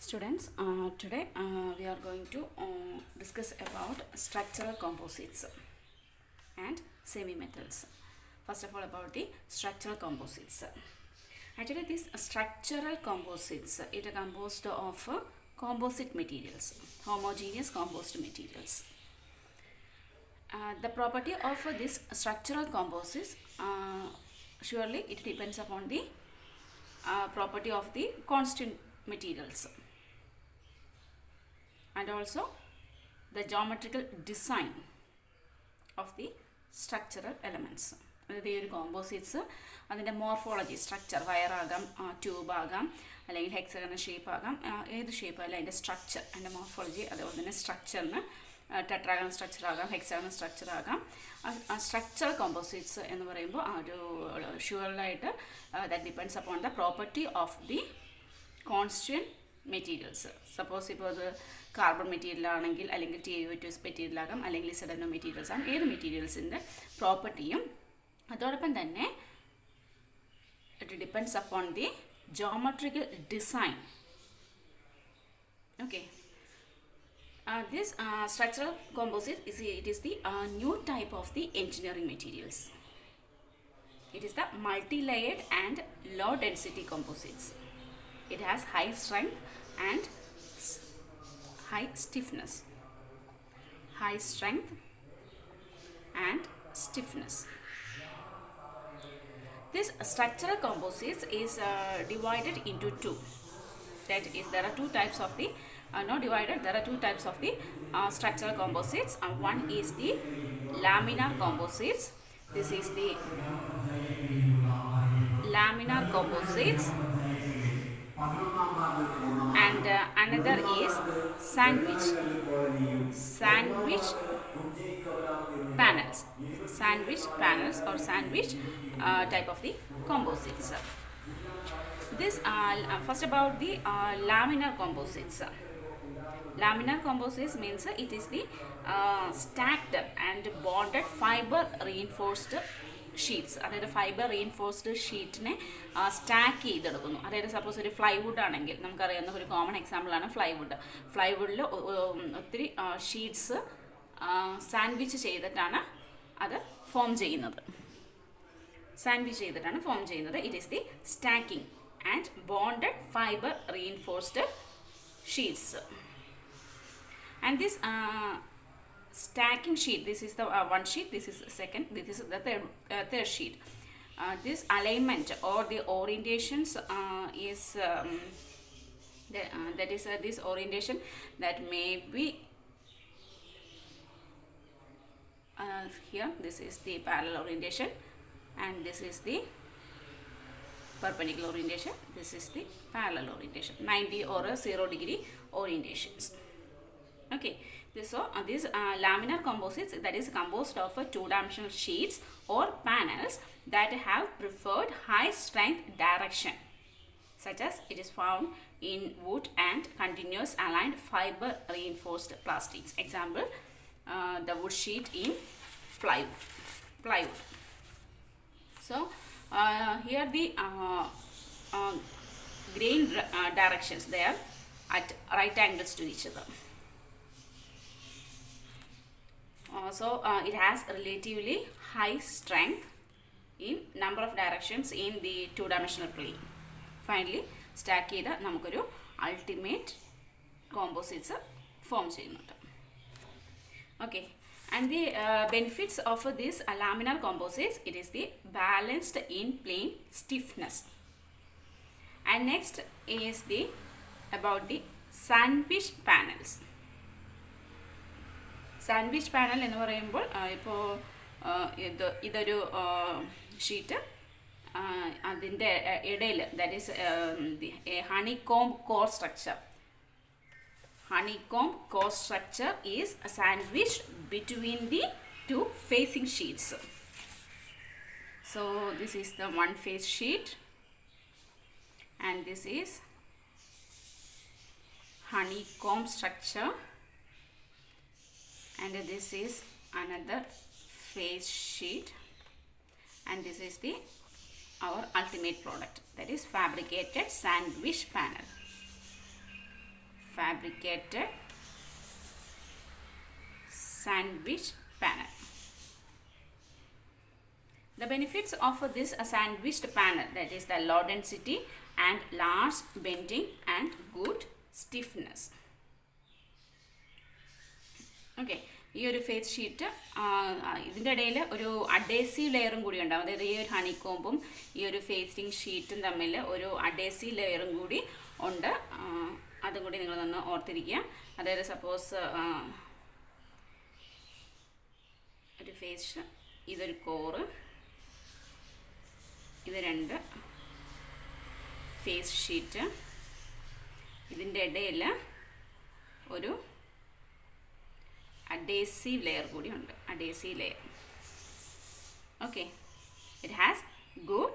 Students, today we are going to discuss about structural composites and semi-metals. First of all, about the structural composites. Actually, these structural composites, it are composed of composite materials, homogeneous composite materials. The property of these structural composites, surely it depends upon the property of the constant materials, and also the geometrical design of the structural elements. The composites and the morphology, structure, wire agam, tube agam, അല്ലെങ്കിൽ hexagonal shape agam, ഏത് shape അല്ല അതിൻ്റെ structure and morphology, അതുപോലെ തന്നെ structure tetragonal structure agam, hexagonal structure agam. Structural composites എന്ന് പറയുമ്പോൾ ഒരു ഷുവറായിട്ട് that depends upon the property of the constant materials. Suppose ഇപ്പോൾ അത് കാർബൺ മെറ്റീരിയൽ ആണെങ്കിൽ അല്ലെങ്കിൽ TiO2 മെറ്റീരിയൽ ആകാം അല്ലെങ്കിൽ സെഡനോ മെറ്റീരിയൽസ് ആകാം. ഏത് മെറ്റീരിയൽസിൻ്റെ പ്രോപ്പർട്ടിയും അതോടൊപ്പം തന്നെ it depends upon the geometrical design. Okay. This structural composite is the new type of the engineering materials. It is the multi-layered and low density composites. It has high strength and high stiffness. High strength and stiffness. This structural composites is divided into two. That is, there are two types of the not divided. There are two types of the structural composites. One is the laminar composites. This is the laminar composites, and another is sandwich panels. Sandwich panels or sandwich type of the composites. This first about the laminar composites. Laminar composites means it is the stacked and bonded fiber reinforced sheets, അതായത് fibre reinforced ഷീറ്റിനെ stack ചെയ്തെടുക്കുന്നു. അതായത് suppose ഒരു ഫ്ലൈവുഡ് ആണെങ്കിൽ നമുക്കറിയാവുന്ന ഒരു common എക്സാമ്പിളാണ് ഫ്ലൈവുഡ്. ഫ്ലൈവുഡിൽ ഒത്തിരി sheets sandwich ചെയ്തിട്ടാണ് അത് ഫോം ചെയ്യുന്നത്. It is the stacking and bonded fibre reinforced sheets. And this stacking sheet, this is the one sheet, this is the second, this is the third sheet. This alignment or the orientations is that is this orientation that may be here. This is the parallel orientation and this is the perpendicular orientation. This is the parallel orientation, 90 or 0 degree orientations. Okay, this laminar composites, that is composed of two-dimensional sheets or panels that have preferred high strength direction, such as it is found in wood and continuous aligned fiber reinforced plastics. Example, the wood sheet in plywood. So here the grain directions, they are at right angles to each other. So it has relatively high strength in number of directions in the two-dimensional plane. Finally, stack ചെയ്ത് നമുക്കൊരു ultimate composites form ചെയ്യുന്നുണ്ട്. Okay, and the benefits of this laminar composites, it is the balanced in plane stiffness. And next is the about the sandwich panels. Sandwich panel എന്ന് പറയുമ്പോൾ ഇപ്പോൾ ഇതൊരു sheet, അതിൻ്റെ ഇടയിൽ that is honeycomb core structure. Honeycomb core structure is sandwiched between the two facing sheets. So this is the one face sheet and this is honeycomb structure, and this is another face sheet, and this is the our ultimate product, that is fabricated sandwich panel. fabricated sandwich panel. The benefits of this sandwiched panel, that is the low density and large bending and good stiffness. Okay, ഈ ഒരു face sheet ഇതിൻ്റെ ഇടയിൽ ഒരു adhesive ലെയറും കൂടി ഉണ്ടാവും. അതായത് ഈ ഒരു ഹണിക്കോമ്പും ഈ ഒരു ഫേസിങ് ഷീറ്റും തമ്മിൽ ഒരു അഡേസീവ് ലെയറും കൂടി ഉണ്ട്. അതും കൂടി നിങ്ങളൊന്ന് ഓർത്തിരിക്കുക. അതായത് സപ്പോസ് ഒരു ഫേസ്, ഇതൊരു കോറ്, ഇത് രണ്ട് ഫേസ് ഷീറ്റ്, ഇതിൻ്റെ ഇടയിൽ ഒരു adhesive layer കൂടി ഉണ്ട്. adhesive layer. Okay, it has good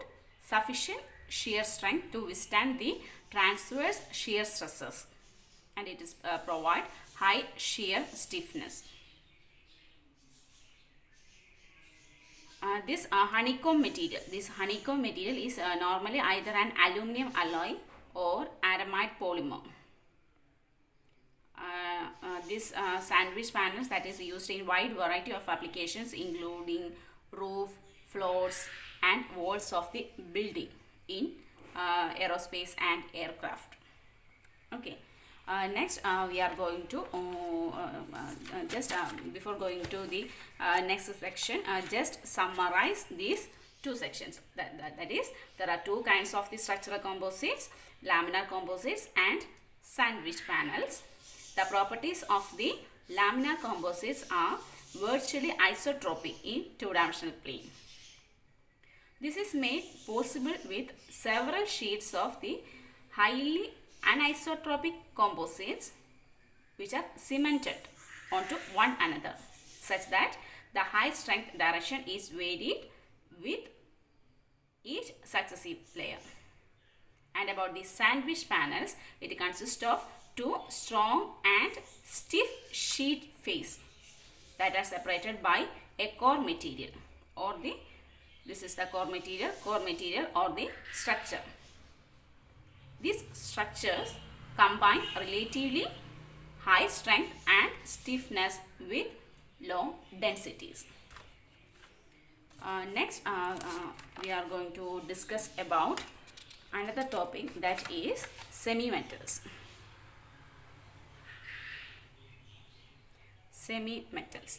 sufficient shear strength to withstand the transverse shear stresses, and it is provide high shear stiffness. This honeycomb material is normally either an aluminum alloy or aramide polymer. This sandwich panels that is used in wide variety of applications, including roof, floors and walls of the building in aerospace and aircraft. Okay, next we are going to before going to the next section, just summarize these two sections. That is, there are two kinds of the structural composites: laminar composites and sandwich panels. The properties of the laminar composites are virtually isotropic in two-dimensional plane. This is made possible with several sheets of the highly anisotropic composites which are cemented onto one another, such that the high strength direction is varied with each successive layer. And about the sandwich panels, it consists of two strong and stiff sheet face that are separated by a core material, or this is the core material or the structure. These structures combine relatively high strength and stiffness with low densities. Next we are going to discuss about another topic, that is semimetals. Semimetals.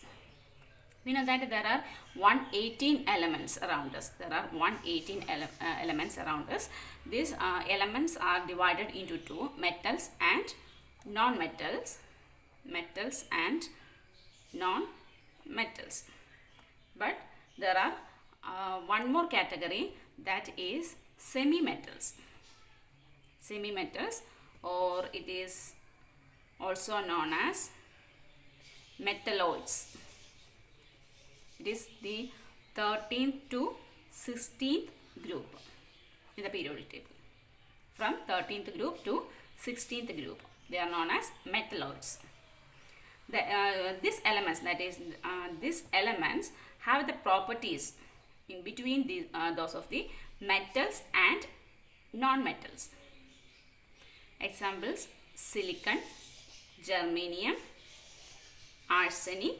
We know that there are 118 elements around us. Elements around us. These elements are divided into two: metals and non-metals. Metals and non-metals. But there are one more category, that is semimetals. Semimetals, or it is also known as metalloids. It is the 13th to 16th group in the periodic table. From 13th group to 16th group, they are known as metalloids. These elements, that is these elements have the properties in between those of the metals and non-metals. Examples: silicon, germanium, arsenic,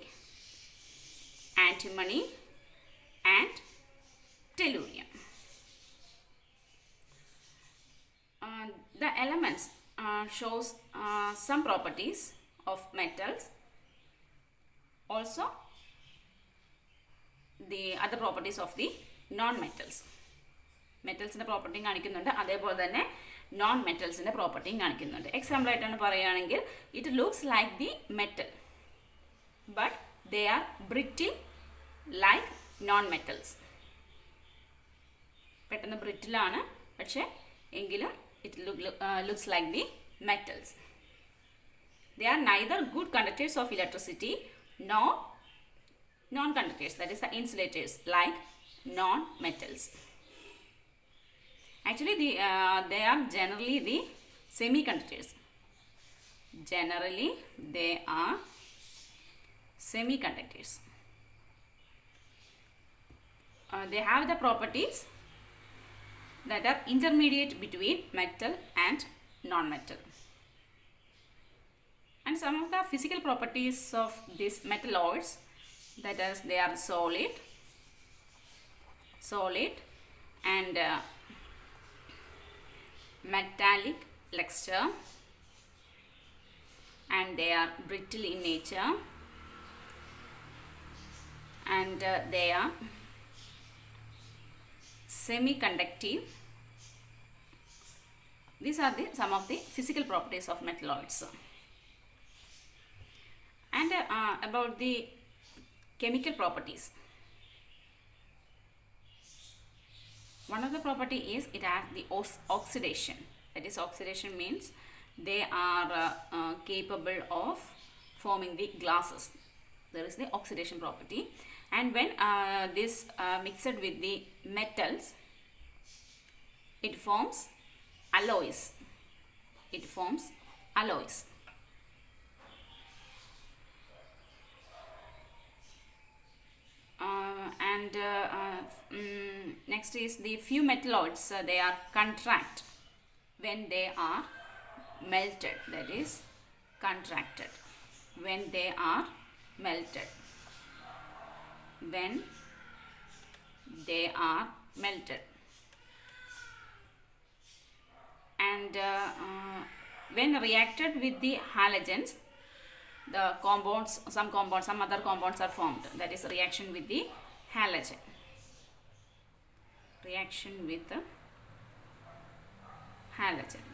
antimony and tellurium. The elements shows some properties of metals, also the other properties of the non-metals. മെറ്റൽസിൻ്റെ പ്രോപ്പർട്ടിയും കാണിക്കുന്നുണ്ട്, അതേപോലെ തന്നെ non മെറ്റൽസിൻ്റെ പ്രോപ്പർട്ടിയും കാണിക്കുന്നുണ്ട്. Example ആയിട്ടാണ് പറയുകയാണെങ്കിൽ, it looks like the metal but they are brittle like non-metals. പെട്ടെന്ന് ബ്രിറ്റിലാണ്, പക്ഷേ എങ്കിലും it looks like the metals. They are neither good conductors of electricity nor non-conductors, that is the insulators, like non-metals. Actually they are generally the semiconductors. Generally they are semiconductors. They have the properties that are intermediate between metal and non-metal. And some of the physical properties of these metalloids, that is, they are solid and metallic luster, and they are brittle in nature, and they are semiconductive. These are some of the physical properties of metalloids. And about the chemical properties, one of the property is it has the oxidation. That is, oxidation means they are capable of forming the glasses. There is the oxidation property. And when this mixed with the metals, it forms alloys. Next is the few metalloids, they are contract when they are melted. That is, contracted when they are melted. And when reacted with the halogens, the compounds, some other compounds are formed. That is, reaction with the halogen.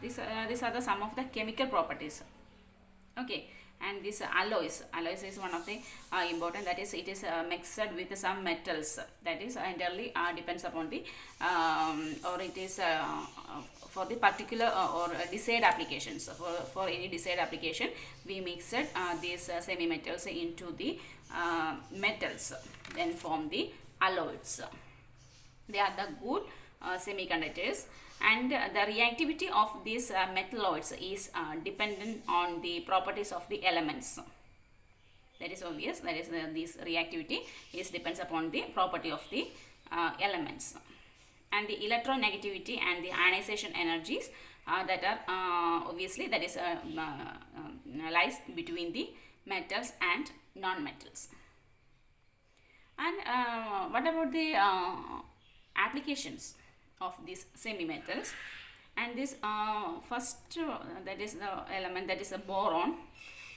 These are the some of the chemical properties. Okay. And this alloys is one of the important, that is, it is mixed with some metals. That is entirely depends upon the or it is for the particular or desired applications. For any desired application, we mixed these semi-metals into the metals, then form the alloys. They are the good semiconductors. And the reactivity of these metalloids is dependent on the properties of the elements. That is obvious. That is, this reactivity depends upon the property of the elements. And the electronegativity and the ionization energies that are obviously, that is lies between the metals and non-metals. And what about the applications of these semi-metals? And this first, that is the element, that is a boron.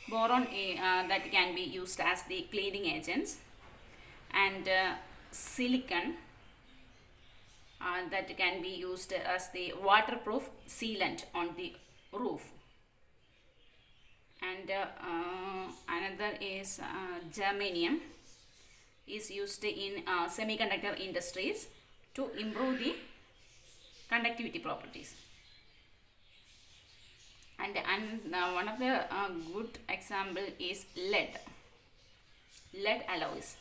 That can be used as the cleaning agents. And silicon, that can be used as the waterproof sealant on the roof. And another is germanium, is used in semiconductor industries to improve the conductivity properties. And one of the good example is lead alloys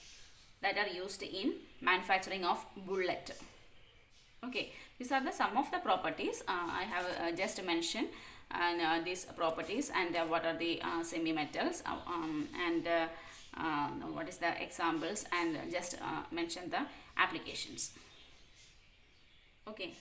that are used in manufacturing of bullet. Okay, these are the some of the properties I have just mentioned, and these properties, and what are the semi-metals, and what is the examples, and just mention the applications. Okay.